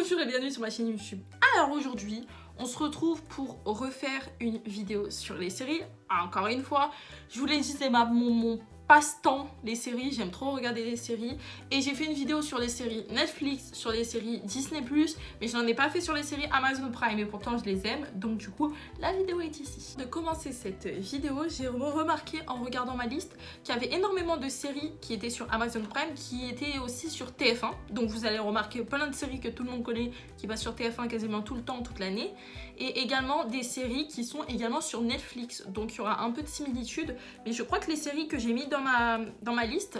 Bonjour et bienvenue sur ma chaîne YouTube. Alors aujourd'hui, on se retrouve pour refaire une vidéo sur les séries. Encore une fois, je vous l'ai dit, c'est mon passe-temps, les séries. J'aime trop regarder les séries. Et j'ai fait une vidéo sur les séries Netflix, sur les séries Disney+, mais je n'en ai pas fait sur les séries Amazon Prime. Et pourtant, je les aime. Donc du coup, la vidéo est ici. De commencer cette vidéo, j'ai remarqué en regardant ma liste qu'il y avait énormément de séries qui étaient sur Amazon Prime, qui étaient aussi sur TF1. Donc vous allez remarquer plein de séries que tout le monde connaît, qui passent sur TF1 quasiment tout le temps, toute l'année. Et également des séries qui sont également sur Netflix. Donc il y aura un peu de similitude. Mais je crois que les séries que j'ai mis dans ma liste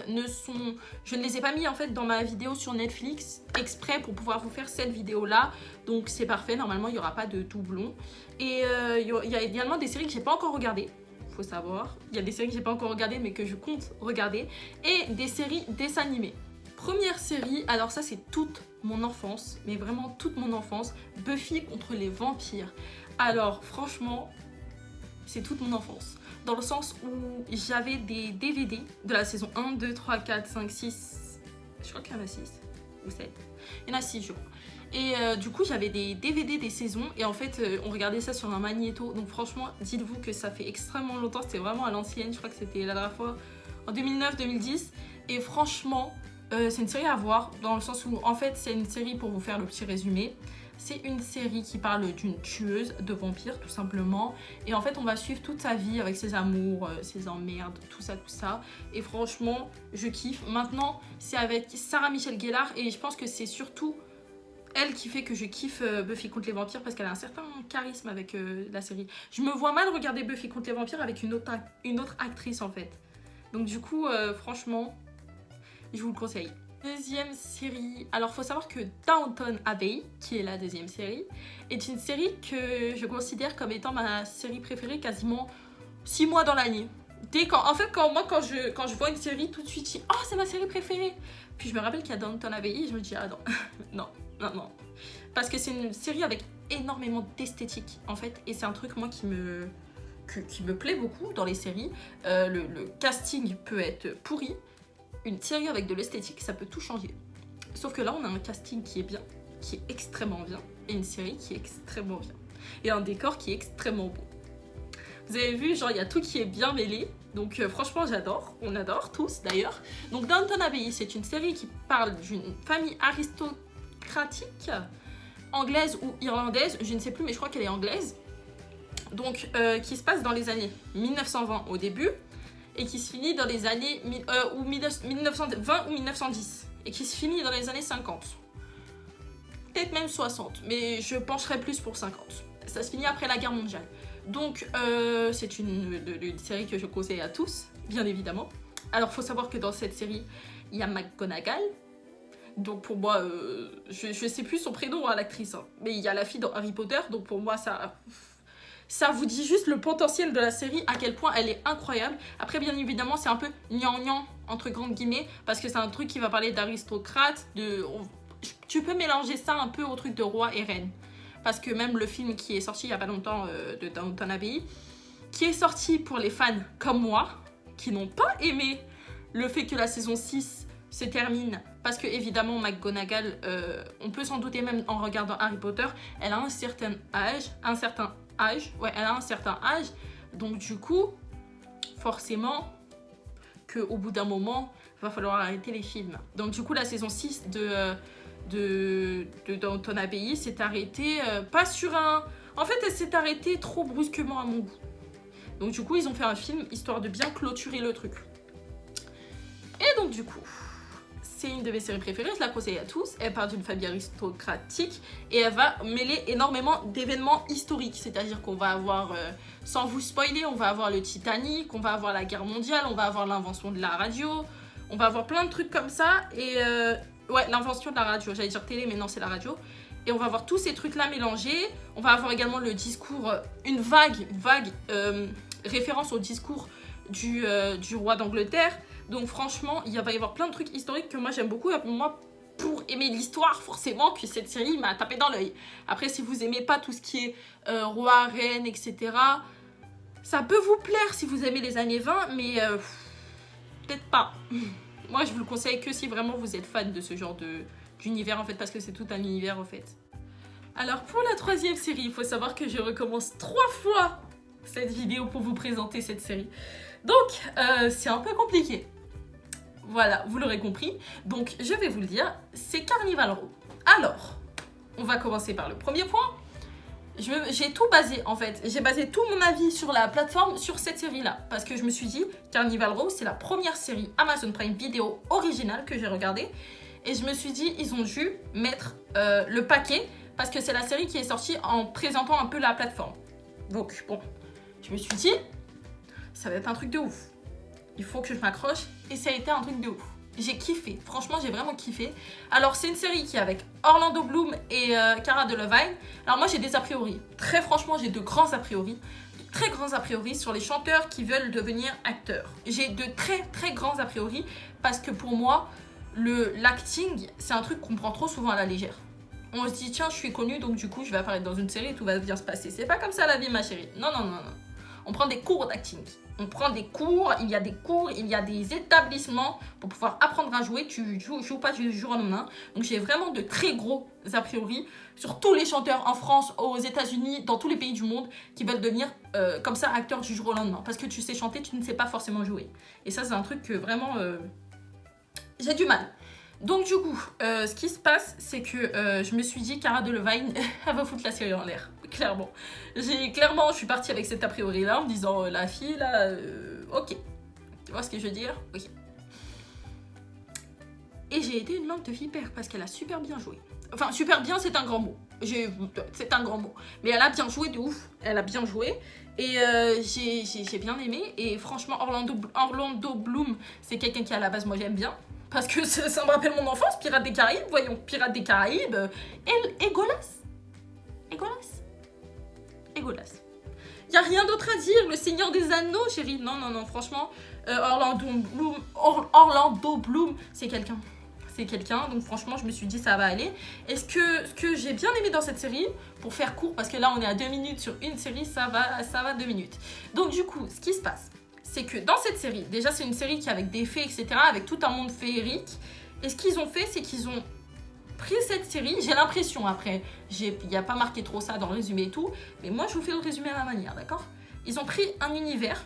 je ne les ai pas mis en fait dans ma vidéo sur Netflix exprès pour pouvoir vous faire cette vidéo là. Donc c'est parfait, normalement il n'y aura pas de doublon. Et il y a également des séries que j'ai pas encore regardées. Faut savoir, il y a des séries que j'ai pas encore regardées mais que je compte regarder. Et des séries dessins animés. Première série, alors ça c'est toute mon enfance, mais vraiment toute mon enfance, Buffy contre les vampires. Alors franchement, c'est toute mon enfance. Dans le sens où j'avais des DVD de la saison 1, 2, 3, 4, 5, 6... Je crois qu'il y en a 6 ou 7. Il y en a 6 je crois. Et du coup j'avais des DVD des saisons et en fait on regardait ça sur un magnéto. Donc franchement dites-vous que ça fait extrêmement longtemps, c'était vraiment à l'ancienne. Je crois que c'était la dernière fois en 2009-2010. Et franchement c'est une série à voir dans le sens où en fait c'est une série, pour vous faire le petit résumé, c'est une série qui parle d'une tueuse de vampires tout simplement, et en fait on va suivre toute sa vie avec ses amours, ses emmerdes, tout ça, et franchement je kiffe. Maintenant c'est avec Sarah Michelle Gellar et je pense que c'est surtout elle qui fait que je kiffe Buffy contre les vampires, parce qu'elle a un certain charisme avec la série. Je me vois mal regarder Buffy contre les vampires avec une autre actrice en fait. Donc du coup franchement je vous le conseille. Deuxième série, alors faut savoir que Downton Abbey, qui est la deuxième série, est une série que je considère comme étant ma série préférée quasiment 6 mois dans l'année. Quand je vois une série, tout de suite je dis oh c'est ma série préférée. Puis je me rappelle qu'il y a Downton Abbey et je me dis ah non, non. Parce que c'est une série avec énormément d'esthétique en fait, et c'est un truc moi qui me plaît beaucoup dans les séries. Le casting peut être pourri. Une série avec de l'esthétique, ça peut tout changer. Sauf que là, on a un casting qui est bien, qui est extrêmement bien, et une série qui est extrêmement bien. Et un décor qui est extrêmement beau. Vous avez vu, genre, il y a tout qui est bien mêlé. Donc franchement, j'adore. On adore tous, d'ailleurs. Donc Downton Abbey, c'est une série qui parle d'une famille aristocratique, anglaise ou irlandaise, je ne sais plus, mais je crois qu'elle est anglaise. Donc, qui se passe dans les années 1920 au début, et qui se finit dans les années 1920 ou 1910, et qui se finit dans les années 50. Peut-être même 60, mais je pencherais plus pour 50. Ça se finit après la guerre mondiale. Donc c'est une série que je conseille à tous, bien évidemment. Alors faut savoir que dans cette série, il y a McGonagall. Donc pour moi, je sais plus son prénom à l'actrice, hein, mais il y a la fille dans Harry Potter, donc pour moi ça vous dit juste le potentiel de la série, à quel point elle est incroyable. Après, bien évidemment, c'est un peu gnangnan, entre grandes guillemets, parce que c'est un truc qui va parler d'aristocrates, tu peux mélanger ça un peu au truc de roi et reine. Parce que même le film qui est sorti il n'y a pas longtemps de Downton Abbey, qui est sorti pour les fans comme moi, qui n'ont pas aimé le fait que la saison 6 se termine, parce que évidemment McGonagall, on peut s'en douter même en regardant Harry Potter, elle a un certain âge, elle a un certain âge, donc du coup, forcément, qu'au bout d'un moment, il va falloir arrêter les films. Donc du coup, la saison 6 de Downton Abbey s'est arrêtée, pas sur un... En fait, elle s'est arrêtée trop brusquement à mon goût. Donc du coup, ils ont fait un film, histoire de bien clôturer le truc. Et donc du coup... C'est une de mes séries préférées, je la conseille à tous. Elle part d'une famille aristocratique et elle va mêler énormément d'événements historiques. C'est-à-dire qu'on va avoir, sans vous spoiler, on va avoir le Titanic, on va avoir la guerre mondiale, on va avoir l'invention de la radio, on va avoir plein de trucs comme ça. Et ouais, l'invention de la radio, j'allais dire télé, mais non, c'est la radio. Et on va avoir tous ces trucs-là mélangés. On va avoir également le discours, une vague référence au discours du roi d'Angleterre. Donc franchement, il va y avoir plein de trucs historiques que moi j'aime beaucoup. Et moi, pour aimer l'histoire, forcément que cette série m'a tapé dans l'œil. Après, si vous aimez pas tout ce qui est roi, reine, etc., ça peut vous plaire si vous aimez les années 20, mais peut-être pas. Moi, je vous le conseille que si vraiment vous êtes fan de ce genre d'univers en fait, parce que c'est tout un univers en fait. Alors pour la troisième série, il faut savoir que je recommence 3 fois cette vidéo pour vous présenter cette série. Donc c'est un peu compliqué. Voilà, vous l'aurez compris. Donc je vais vous le dire, c'est Carnival Row. Alors, on va commencer par le premier point. J'ai tout basé en fait, j'ai basé tout mon avis sur la plateforme sur cette série là, parce que je me suis dit Carnival Row c'est la première série Amazon Prime Video originale que j'ai regardée, et je me suis dit ils ont dû mettre le paquet parce que c'est la série qui est sortie en présentant un peu la plateforme. Donc bon, je me suis dit ça va être un truc de ouf, il faut que je m'accroche, et ça a été un truc de ouf. J'ai kiffé, franchement j'ai vraiment kiffé. Alors c'est une série qui est avec Orlando Bloom et Cara Delevingne. Alors moi j'ai des a priori, très franchement j'ai de grands a priori, très grands a priori sur les chanteurs qui veulent devenir acteurs. J'ai de très grands a priori parce que pour moi l'acting c'est un truc qu'on prend trop souvent à la légère. On se dit tiens je suis connue donc du coup je vais apparaître dans une série et tout va bien se passer. C'est pas comme ça la vie ma chérie, non. On prend des cours d'acting. On prend des cours, il y a des établissements pour pouvoir apprendre à jouer. Tu joues pas du jour au lendemain. Donc j'ai vraiment de très gros a priori sur tous les chanteurs en France, aux États-Unis, dans tous les pays du monde qui veulent devenir comme ça acteurs du jour au lendemain. Parce que tu sais chanter, tu ne sais pas forcément jouer. Et ça c'est un truc que vraiment j'ai du mal. Donc du coup, ce qui se passe, c'est que je me suis dit Cara Delevingne, elle va foutre la série en l'air, clairement. Je suis partie avec cet a priori là, en me disant la fille là, ok. Tu vois ce que je veux dire? Ok. Et j'ai été une langue de vipère parce qu'elle a super bien joué. Enfin, super bien, c'est un grand mot. C'est un grand mot. Mais elle a bien joué de ouf. Elle a bien joué. Et j'ai bien aimé. Et franchement, Orlando Bloom, c'est quelqu'un qui à la base, moi j'aime bien. Parce que ça me rappelle mon enfance, Pirates des Caraïbes, voyons, Pirates des Caraïbes, Legolas. Il n'y a rien d'autre à dire, le Seigneur des Anneaux, chérie. Non, franchement, Orlando Bloom, c'est quelqu'un. Donc franchement, je me suis dit, ça va aller. Et ce que j'ai bien aimé dans cette série, pour faire court, parce que là, on est à 2 minutes sur une série, ça va 2 minutes. Donc du coup, ce qui se passe, c'est que dans cette série, déjà c'est une série qui est avec des fées, etc., avec tout un monde féerique. Et ce qu'ils ont fait, c'est qu'ils ont pris cette série, j'ai l'impression, après, il n'y a pas marqué trop ça dans le résumé et tout, mais moi je vous fais le résumé à ma manière, d'accord? Ils ont pris un univers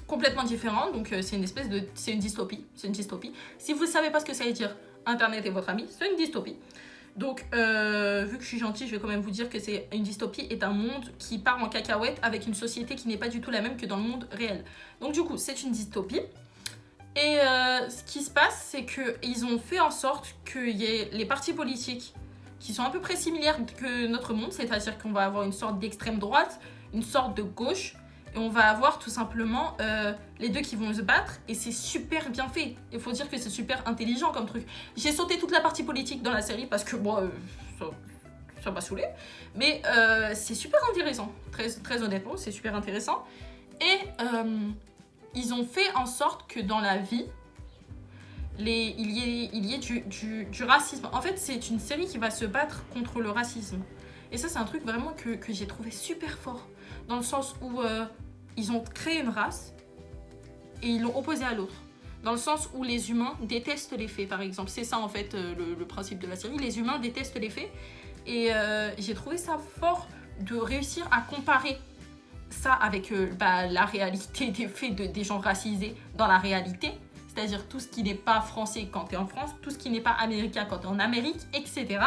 complètement différent, donc c'est une dystopie, Si vous ne savez pas ce que ça veut dire, Internet est votre ami, c'est une dystopie. Donc, vu que je suis gentille, je vais quand même vous dire que c'est une dystopie est un monde qui part en cacahuète avec une société qui n'est pas du tout la même que dans le monde réel. Donc du coup, c'est une dystopie. Et ce qui se passe, c'est qu'ils ont fait en sorte qu'il y ait les partis politiques qui sont à peu près similaires que notre monde, c'est-à-dire qu'on va avoir une sorte d'extrême droite, une sorte de gauche, et on va avoir tout simplement les deux qui vont se battre, et c'est super bien fait. Il faut dire que c'est super intelligent comme truc. J'ai sauté toute la partie politique dans la série parce que moi, ça m'a saoulé. Mais c'est super intéressant. Très honnêtement, c'est super intéressant. Et ils ont fait en sorte que dans la vie, il y ait du racisme. En fait, c'est une série qui va se battre contre le racisme. Et ça, c'est un truc vraiment que j'ai trouvé super fort. Dans le sens où ils ont créé une race et ils l'ont opposée à l'autre. Dans le sens où les humains détestent les fées, par exemple. C'est ça, en fait, le principe de la série. Les humains détestent les fées. Et j'ai trouvé ça fort de réussir à comparer ça avec la réalité des faits des gens racisés dans la réalité. C'est-à-dire tout ce qui n'est pas français quand tu es en France, tout ce qui n'est pas américain quand tu es en Amérique, etc.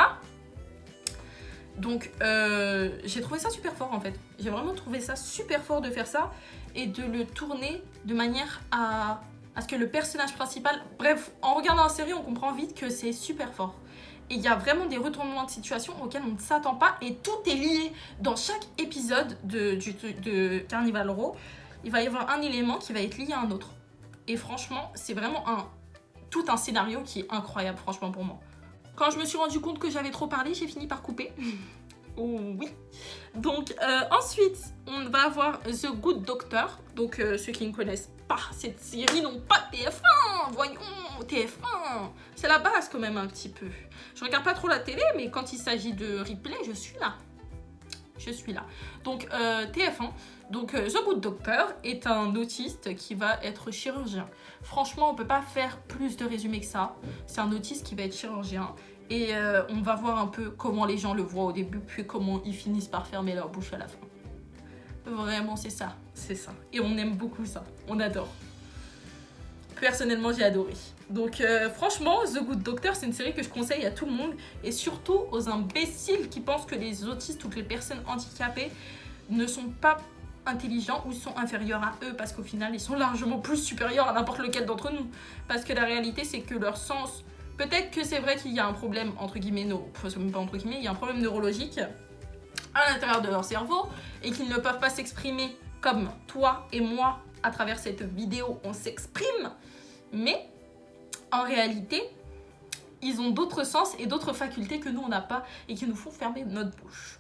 Donc j'ai trouvé ça super fort en fait. J'ai vraiment trouvé ça super fort de faire ça et de le tourner de manière à ce que le personnage principal... Bref, en regardant la série, on comprend vite que c'est super fort. Et il y a vraiment des retournements de situation auxquels on ne s'attend pas et tout est lié. Dans chaque épisode de Carnival Row, il va y avoir un élément qui va être lié à un autre. Et franchement, c'est vraiment tout un scénario qui est incroyable, franchement, pour moi. Quand je me suis rendu compte que j'avais trop parlé, j'ai fini par couper. Oh oui. Donc, ensuite, on va avoir The Good Doctor. Donc, ceux qui ne connaissent pas cette série n'ont pas TF1. Voyons, TF1. C'est la base quand même un petit peu. Je regarde pas trop la télé, mais quand il s'agit de replay, je suis là. Donc, TF1. Donc, The Good Doctor est un autiste qui va être chirurgien. Franchement, on peut pas faire plus de résumé que ça. C'est un autiste qui va être chirurgien. Et on va voir un peu comment les gens le voient au début, puis comment ils finissent par fermer leur bouche à la fin. Vraiment, c'est ça. Et on aime beaucoup ça. On adore. Personnellement, j'ai adoré. Donc franchement, The Good Doctor, c'est une série que je conseille à tout le monde. Et surtout aux imbéciles qui pensent que les autistes ou que les personnes handicapées ne sont pas intelligents ou sont inférieurs à eux. Parce qu'au final, ils sont largement plus supérieurs à n'importe lequel d'entre nous. Parce que la réalité, c'est que leur sens... Peut-être que c'est vrai qu'il y a un problème, entre guillemets, même pas entre guillemets, il y a un problème neurologique à l'intérieur de leur cerveau et qu'ils ne peuvent pas s'exprimer comme toi et moi à travers cette vidéo, on s'exprime. Mais en réalité, ils ont d'autres sens et d'autres facultés que nous, on n'a pas et qui nous font fermer notre bouche.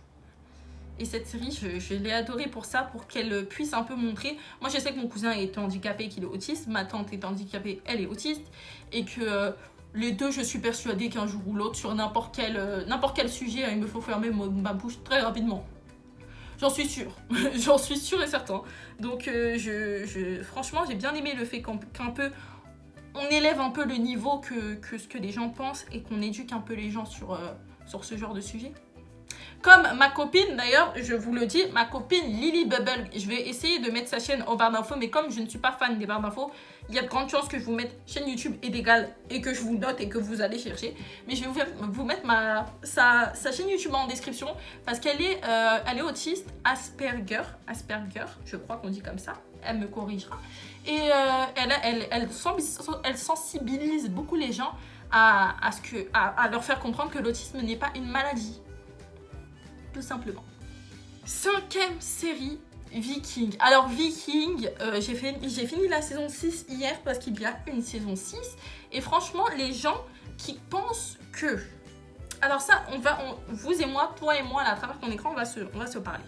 Et cette série, je l'ai adorée pour ça, pour qu'elle puisse un peu montrer... Moi, je sais que mon cousin est handicapé, qu'il est autiste. Ma tante est handicapée, elle est autiste. Et que les deux, je suis persuadée qu'un jour ou l'autre, sur n'importe quel sujet, il me faut fermer ma bouche très rapidement. J'en suis sûre. J'en suis sûre et certain. Donc, franchement, j'ai bien aimé le fait qu'un peu... On élève un peu le niveau que ce que les gens pensent et qu'on éduque un peu les gens sur ce genre de sujet. Comme ma copine, d'ailleurs, je vous le dis, ma copine Lily Bubble, je vais essayer de mettre sa chaîne en barre d'infos, mais comme je ne suis pas fan des barres d'infos, il y a de grandes chances que je vous mette chaîne YouTube égale et que je vous note et que vous allez chercher. Mais je vais vous mettre sa chaîne YouTube en description parce qu'elle est, elle est autiste Asperger, je crois qu'on dit comme ça, elle me corrigera. Et elle sensibilise beaucoup les gens à leur faire comprendre que l'autisme n'est pas une maladie. Tout simplement. 5e série, Viking. Alors Viking, j'ai fini la saison 6 hier parce qu'il y a une saison 6. Et franchement, les gens qui pensent que... Alors ça, vous et moi, toi et moi, là, à travers ton écran, on va se parler.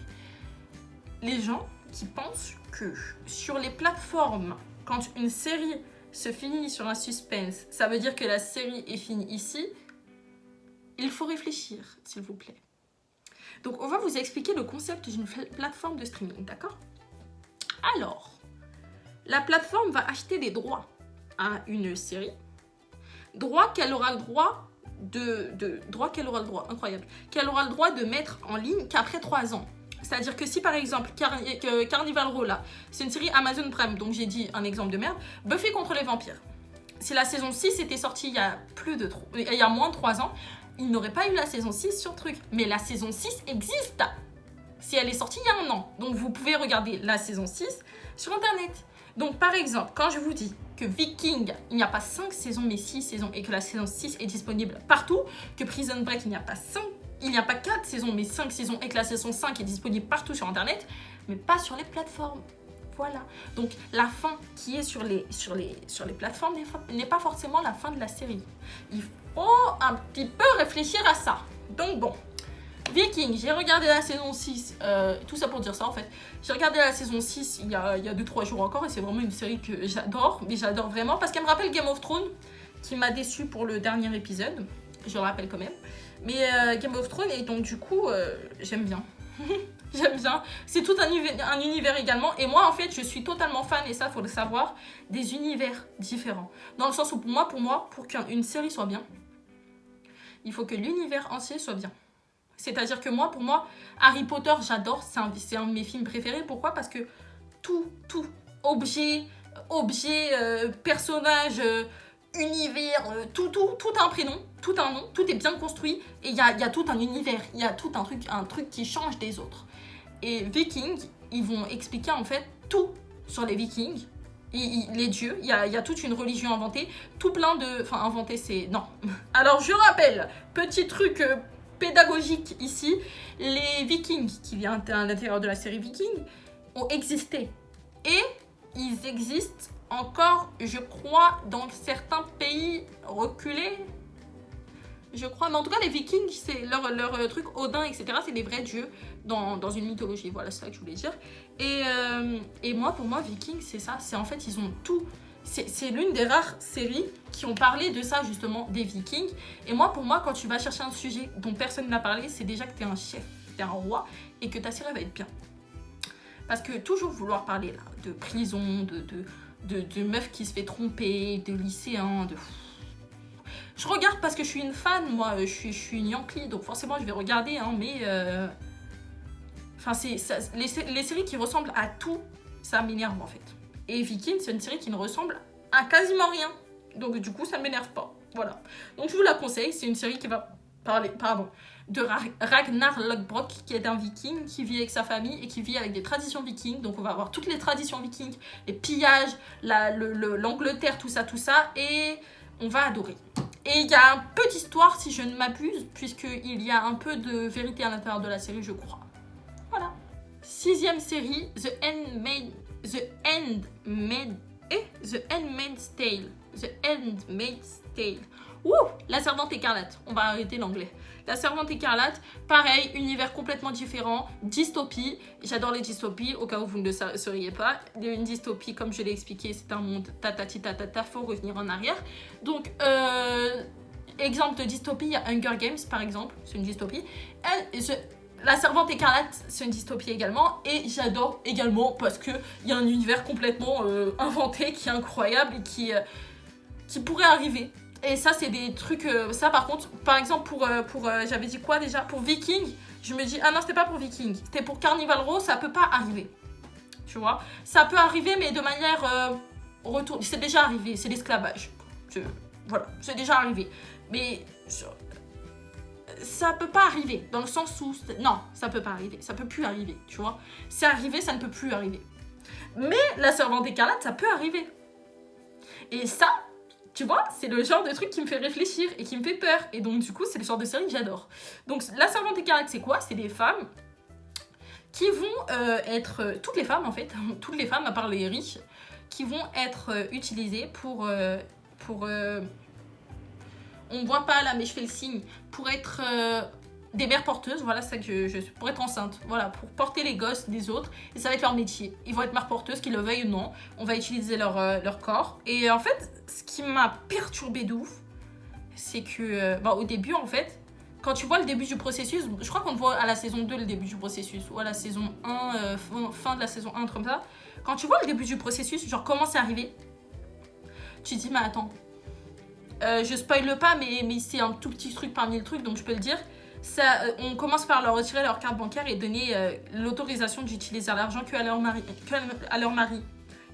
Les gens qui pensent que sur les plateformes, quand une série se finit sur un suspense, ça veut dire que la série est finie ici. Il faut réfléchir, s'il vous plaît. Donc, on va vous expliquer le concept d'une plateforme de streaming, d'accord? Alors, la plateforme va acheter des droits à une série. Droits qu'elle aura le droit incroyable, qu'elle aura le droit de mettre en ligne qu'après 3 ans. C'est-à-dire que si par exemple Carnival Row là, c'est une série Amazon Prime, donc j'ai dit un exemple de merde, Buffy contre les vampires. Si la saison 6 était sortie il y a moins de 3 ans, il n'aurait pas eu la saison 6 sur truc. Mais la saison 6 existe. Si elle est sortie il y a 1 an. Donc vous pouvez regarder la saison 6 sur internet. Donc par exemple, quand je vous dis que Viking, il n'y a pas 5 saisons mais 6 saisons et que la saison 6 est disponible partout, que Prison Break, il n'y a pas 4 saisons mais 5 saisons et que la saison 5 est disponible partout sur internet, mais pas sur les plateformes. Voilà. Donc la fin qui est sur les plateformes n'est pas forcément la fin de la série. Il faut un petit peu réfléchir à ça. Donc bon, Viking, j'ai regardé la saison 6, tout ça pour dire ça en fait. J'ai regardé la saison 6 il y a 2-3 jours encore et c'est vraiment une série que j'adore, mais j'adore vraiment parce qu'elle me rappelle Game of Thrones, qui m'a déçue pour le dernier épisode, je le rappelle quand même. Mais Game of Thrones, et donc du coup, j'aime bien. J'aime bien. C'est tout un univers également. Et moi, en fait, je suis totalement fan, et ça, il faut le savoir, des univers différents. Dans le sens où, pour qu'une série soit bien, il faut que l'univers entier soit bien. C'est-à-dire que pour moi, Harry Potter, j'adore. C'est un de mes films préférés. Pourquoi? Parce que tout, objet, personnage, univers, tout a un prénom, tout a un nom, tout est bien construit. Et il y a tout un univers, il y a tout un truc qui change des autres. Et Vikings, ils vont expliquer en fait tout sur les Vikings. Les dieux, il y a toute une religion inventée, tout plein de... Enfin, inventée, c'est... Non. Alors, je rappelle, petit truc pédagogique ici, les Vikings, qui viennent à l'intérieur de la série Vikings, ont existé. Et ils existent encore, je crois, dans certains pays reculés. Je crois, mais en tout cas, les Vikings, c'est leur truc, Odin, etc., c'est des vrais dieux dans une mythologie. Voilà, c'est ça que je voulais dire. Et pour moi, Vikings, c'est ça. C'est en fait, ils ont tout. C'est l'une des rares séries qui ont parlé de ça, justement, des Vikings. Et pour moi, quand tu vas chercher un sujet dont personne n'a parlé, c'est déjà que t'es un chef, t'es un roi, et que ta série va être bien. Parce que toujours vouloir parler là, de prison, de meuf qui se fait tromper, de lycéens, Je regarde parce que je suis une fan, moi, je suis une Yankee, donc forcément je vais regarder, hein, mais... Enfin, les séries qui ressemblent à tout, ça m'énerve en fait. Et Vikings, c'est une série qui ne ressemble à quasiment rien. Donc du coup, ça ne m'énerve pas. Voilà. Donc je vous la conseille, c'est une série qui va parler, de Ragnar Lothbrok, qui est un viking, qui vit avec sa famille et qui vit avec des traditions vikings. Donc on va avoir toutes les traditions vikings, les pillages, l'Angleterre, tout ça, et on va adorer. Et il y a une petite histoire, si je ne m'abuse, puisqu'il y a un peu de vérité à l'intérieur de la série, je crois. Voilà. 6e série, The Handmaid's Tale. The Handmaid's Tale. Ouh, La Servante Écarlate. On va arrêter l'anglais. La Servante Écarlate, pareil, univers complètement différent, dystopie. J'adore les dystopies, au cas où vous ne le sauriez pas. Une dystopie, comme je l'ai expliqué, c'est un monde tatati tatata, faut revenir en arrière. Donc, exemple de dystopie, il y a Hunger Games, par exemple, c'est une dystopie. La Servante Écarlate, c'est une dystopie également, et j'adore également parce qu'il y a un univers complètement inventé qui est incroyable et qui pourrait arriver. Et ça, c'est des trucs... ça, par contre, par exemple, pour j'avais dit quoi déjà? Pour Viking, je me dis... Ah non, c'était pas pour Viking, c'était pour Carnival Row, ça peut pas arriver. Tu vois? Ça peut arriver, mais de manière... retour. C'est déjà arrivé, c'est l'esclavage. Voilà, c'est déjà arrivé. Mais... ça peut pas arriver, dans le sens où... Non, ça peut pas arriver, ça peut plus arriver, tu vois. C'est arrivé, ça ne peut plus arriver. Mais la Servante Écarlate, ça peut arriver. Et ça, tu vois, c'est le genre de truc qui me fait réfléchir et qui me fait peur. Et donc, du coup, c'est le genre de série que j'adore. Donc, la Servante Écarlate, c'est quoi? C'est des femmes qui vont être... toutes les femmes, en fait, toutes les femmes, à part les riches, qui vont être utilisées pour on voit pas là, mais je fais le signe, pour être des mères porteuses, voilà, ça que pour être enceinte, voilà, pour porter les gosses des autres, et ça va être leur métier. Ils vont être mères porteuses, qu'ils le veuillent ou non, on va utiliser leur corps. Et en fait, ce qui m'a perturbée de ouf, c'est que, au début, en fait, quand tu vois le début du processus, je crois qu'on voit à la saison 2 le début du processus, ou à la saison 1, fin de la saison 1, comme ça, quand tu vois le début du processus, genre comment c'est arrivé, tu te dis, mais attends, je spoile pas, mais c'est un tout petit truc parmi le truc, donc je peux le dire. Ça, on commence par leur retirer leur carte bancaire et donner l'autorisation d'utiliser l'argent qu'à leur mari.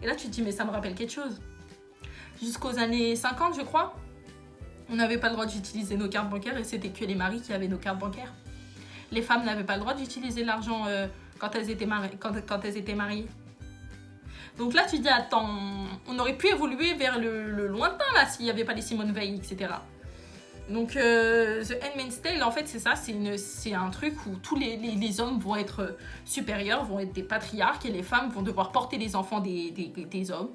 Et là, tu te dis, mais ça me rappelle quelque chose. Jusqu'aux années 50, je crois, on n'avait pas le droit d'utiliser nos cartes bancaires et c'était que les maris qui avaient nos cartes bancaires. Les femmes n'avaient pas le droit d'utiliser l'argent quand elles étaient mariées. Donc là, tu te dis, attends, on aurait pu évoluer vers le lointain, là, s'il n'y avait pas les Simone Veil, etc. Donc, The Handmaid's Tale, en fait, c'est ça, c'est un truc où tous les hommes vont être supérieurs, vont être des patriarches, et les femmes vont devoir porter les enfants des hommes.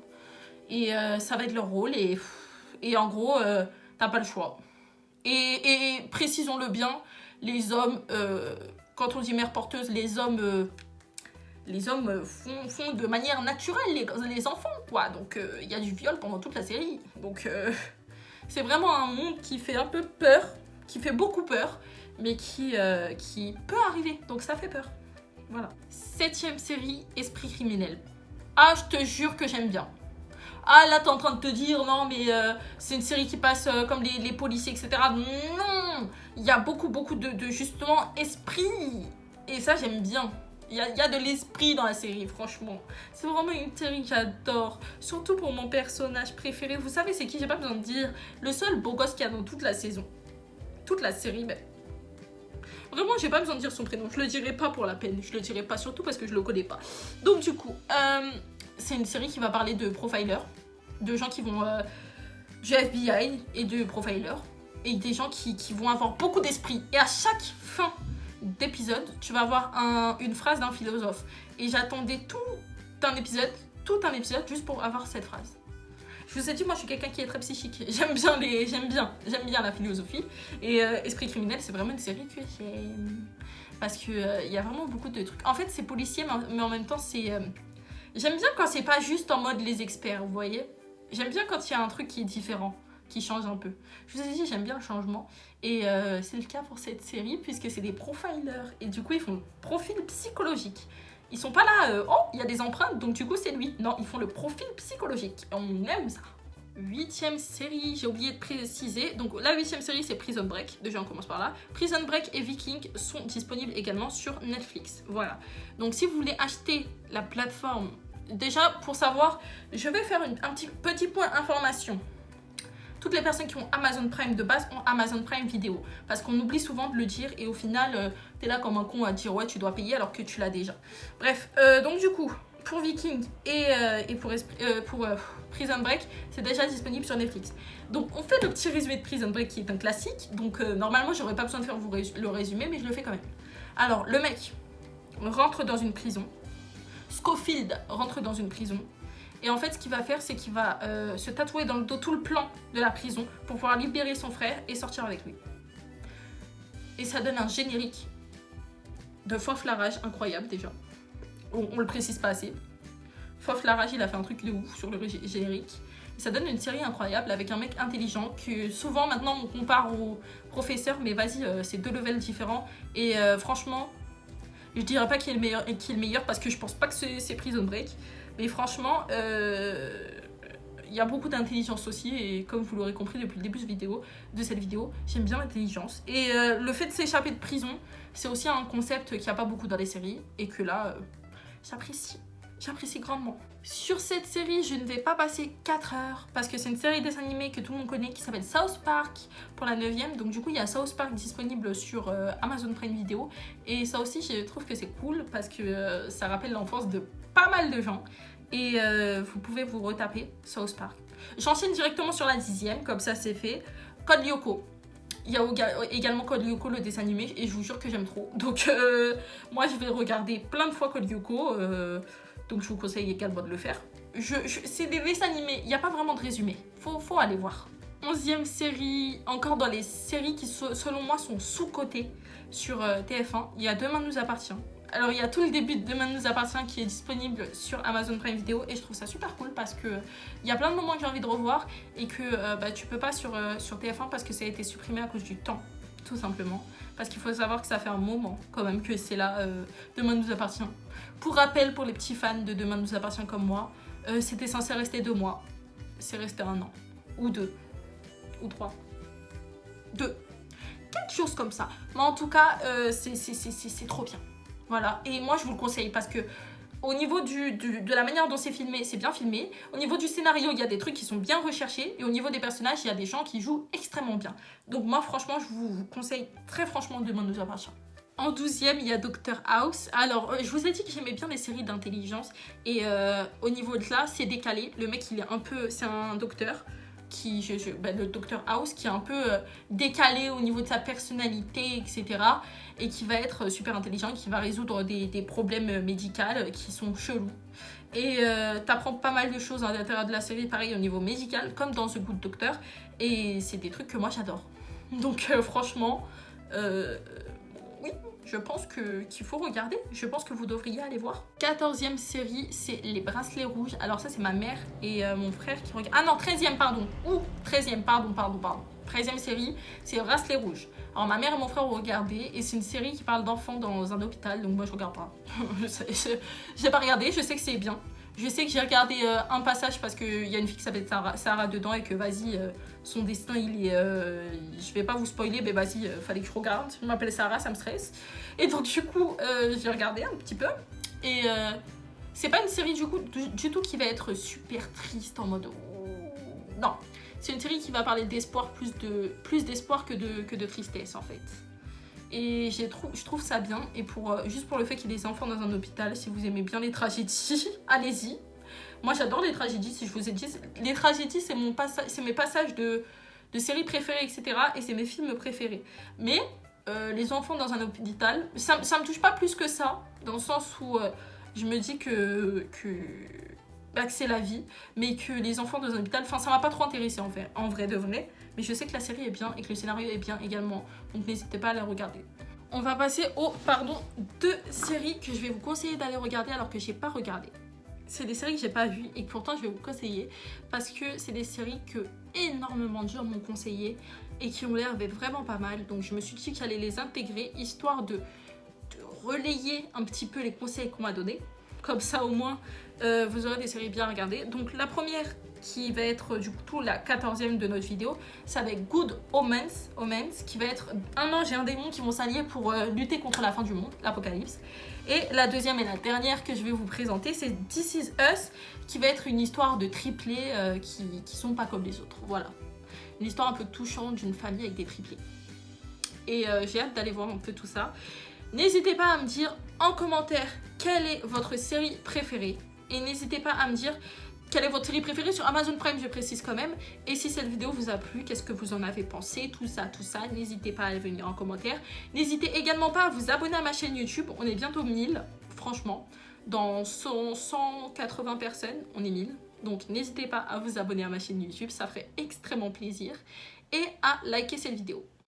Et ça va être leur rôle, et en gros, t'as pas le choix. Et précisons-le bien, les hommes, quand on dit mère porteuse, les hommes font de manière naturelle les enfants, quoi. Donc, il y a du viol pendant toute la série. Donc, c'est vraiment un monde qui fait un peu peur, qui fait beaucoup peur, mais qui peut arriver. Donc, ça fait peur. Voilà. 7e série, Esprit criminel. Ah, je te jure que j'aime bien. Ah, là, t'es en train de te dire, non, mais c'est une série qui passe comme les policiers, etc. Non, il y a beaucoup de justement, esprit. Et ça, j'aime bien. Il y a de l'esprit dans la série, franchement. C'est vraiment une série que j'adore. Surtout pour mon personnage préféré. Vous savez, c'est qui? J'ai pas besoin de dire. Le seul beau gosse qu'il y a dans toute la saison. Toute la série, mais... Vraiment, j'ai pas besoin de dire son prénom. Je le dirai pas pour la peine. Je le dirai pas, surtout parce que je le connais pas. Donc, du coup, c'est une série qui va parler de profilers. De gens qui vont... du FBI et de profilers. Et des gens qui vont avoir beaucoup d'esprit. Et à chaque fin d'épisode, tu vas avoir une phrase d'un philosophe. Et j'attendais tout un épisode juste pour avoir cette phrase. Je vous ai dit, moi je suis quelqu'un qui est très psychique. J'aime bien la philosophie. Et Esprit criminel, c'est vraiment une série que j'aime. Parce que y a vraiment beaucoup de trucs. En fait, c'est policier, mais en même temps, c'est... J'aime bien quand c'est pas juste en mode les experts, vous voyez. J'aime bien quand il y a un truc qui est différent, qui change un peu. Je vous ai dit, j'aime bien le changement. Et c'est le cas pour cette série, puisque c'est des profilers. Et du coup, ils font le profil psychologique. Ils sont pas là, oh, il y a des empreintes, donc du coup, c'est lui. Non, ils font le profil psychologique. On aime ça. 8e série, j'ai oublié de préciser. Donc la 8e série c'est Prison Break, déjà on commence par là. Prison Break et Vikings sont disponibles également sur Netflix. Voilà. Donc si vous voulez acheter la plateforme, déjà pour savoir, je vais faire un petit point information. Toutes les personnes qui ont Amazon Prime de base ont Amazon Prime Vidéo. Parce qu'on oublie souvent de le dire et au final, t'es là comme un con à dire ouais tu dois payer alors que tu l'as déjà. Bref, donc du coup, pour Vikings et pour Prison Break, c'est déjà disponible sur Netflix. Donc on fait le petit résumé de Prison Break qui est un classique. Donc normalement j'aurais pas besoin de faire le résumé mais je le fais quand même. Alors le mec rentre dans une prison. Scofield rentre dans une prison. Et en fait, ce qu'il va faire, c'est qu'il va se tatouer dans le dos tout le plan de la prison pour pouvoir libérer son frère et sortir avec lui. Et ça donne un générique de Fof Larage incroyable déjà. On le précise pas assez. Fof Larage, il a fait un truc de ouf sur le générique. Et ça donne une série incroyable avec un mec intelligent que souvent maintenant on compare au professeur, mais vas-y, c'est 2 levels différents. Et franchement, je dirais pas qu'il est le meilleur parce que je pense pas que c'est Prison Break. Mais franchement, il y a beaucoup d'intelligence aussi. Et comme vous l'aurez compris depuis le début de cette vidéo, j'aime bien l'intelligence. Et le fait de s'échapper de prison, c'est aussi un concept qu'il n'y a pas beaucoup dans les séries. Et que là, j'apprécie grandement. Sur cette série, je ne vais pas passer 4 heures. Parce que c'est une série dessin animé que tout le monde connaît qui s'appelle South Park pour la 9e. Donc du coup, il y a South Park disponible sur Amazon Prime Video. Et ça aussi, je trouve que c'est cool parce que ça rappelle l'enfance de pas mal de gens. Et vous pouvez vous retaper South Park. J'enchaîne directement sur la 10e, comme ça c'est fait. Code Lyoko. Il y a également Code Lyoko, le dessin animé, et je vous jure que j'aime trop. Donc moi je vais regarder plein de fois Code Lyoko, donc je vous conseille également de le faire. C'est des dessins animés, il n'y a pas vraiment de résumé, faut aller voir. 11e série, encore dans les séries qui selon moi sont sous-cotées sur TF1, il y a Demain nous appartient. Alors il y a tout le début de Demain nous appartient qui est disponible sur Amazon Prime Video et je trouve ça super cool parce que il y a plein de moments que j'ai envie de revoir et que tu peux pas sur TF1 parce que ça a été supprimé à cause du temps, tout simplement. Parce qu'il faut savoir que ça fait un moment quand même que c'est là, Demain nous appartient. Pour rappel, pour les petits fans de Demain nous appartient comme moi, c'était censé rester 2 mois. C'est resté 1 an. Ou 2. Ou 3. 2. Quelque chose comme ça. Mais en tout cas, c'est trop bien. Voilà, et moi je vous le conseille parce que au niveau de la manière dont c'est filmé, c'est bien filmé. Au niveau du scénario, il y a des trucs qui sont bien recherchés. Et au niveau des personnages, il y a des gens qui jouent extrêmement bien. Donc moi franchement, je vous conseille très franchement Demain nous appartient. En 12e, il y a Dr House. Alors, je vous ai dit que j'aimais bien les séries d'intelligence. Et au niveau de là, c'est décalé. Le mec, il est un peu... C'est un docteur. Le Dr House qui est un peu décalé au niveau de sa personnalité, etc. Et qui va être super intelligent, qui va résoudre des problèmes médicaux qui sont chelous. Et t'apprends pas mal de choses à l'intérieur de la série, pareil au niveau médical, comme dans The Good Doctor. Et c'est des trucs que moi j'adore. Donc franchement, oui, je pense qu'il faut regarder. Je pense que vous devriez aller voir. 14e série, c'est Les Bracelets Rouges. Alors ça, c'est ma mère et mon frère qui regardent. Ah non, 13e, pardon. Ouh, 13e, pardon. 13e série, c'est Les Bracelets Rouges. Alors ma mère et mon frère ont regardé et c'est une série qui parle d'enfants dans un hôpital. Donc moi, je regarde pas. Je n'ai pas regardé, je sais que c'est bien. Je sais que j'ai regardé un passage parce qu'il y a une fille qui s'appelle Sarah dedans et que vas-y, son destin il est... je vais pas vous spoiler, mais vas-y, fallait que je regarde. Je m'appelle Sarah, ça me stresse. Et donc du coup, j'ai regardé un petit peu. Et c'est pas une série du tout qui va être super triste en mode... Non, c'est une série qui va parler d'espoir, plus d'espoir que de tristesse en fait. Et je trouve ça bien. Et juste pour le fait qu'il y ait des enfants dans un hôpital, si vous aimez bien les tragédies, allez-y. Moi j'adore les tragédies, si je vous ai dit. Les tragédies, c'est mes passages de séries préférées, etc. Et c'est mes films préférés. Mais les enfants dans un hôpital, ça me touche pas plus que ça. Dans le sens où je me dis que c'est la vie. Mais que les enfants dans un hôpital, ça m'a pas trop intéressé en vrai de vrai. Mais je sais que la série est bien et que le scénario est bien également. Donc n'hésitez pas à la regarder. On va passer aux 2 séries que je vais vous conseiller d'aller regarder alors que j'ai pas regardé. C'est des séries que j'ai pas vues et que pourtant je vais vous conseiller parce que c'est des séries que énormément de gens m'ont conseillé et qui ont l'air d'être vraiment pas mal. Donc je me suis dit que j'allais les intégrer histoire de relayer un petit peu les conseils qu'on m'a donnés. Comme ça au moins vous aurez des séries bien regardées. Donc la première qui va être du coup la 14e de notre vidéo. C'est avec Good Omens, qui va être un ange et un démon qui vont s'allier pour lutter contre la fin du monde, l'apocalypse. Et la deuxième et la dernière que je vais vous présenter, c'est This Is Us, qui va être une histoire de triplés qui sont pas comme les autres. Voilà. Une histoire un peu touchante d'une famille avec des triplés. Et j'ai hâte d'aller voir un peu tout ça. N'hésitez pas à me dire en commentaire quelle est votre série préférée. Et n'hésitez pas à me dire quelle est votre série préférée sur Amazon Prime, je précise quand même. Et si cette vidéo vous a plu, qu'est-ce que vous en avez pensé, tout ça. N'hésitez pas à venir en commentaire. N'hésitez également pas à vous abonner à ma chaîne YouTube. On est bientôt 1000, franchement. Dans 180 personnes, on est 1000. Donc n'hésitez pas à vous abonner à ma chaîne YouTube, ça ferait extrêmement plaisir. Et à liker cette vidéo.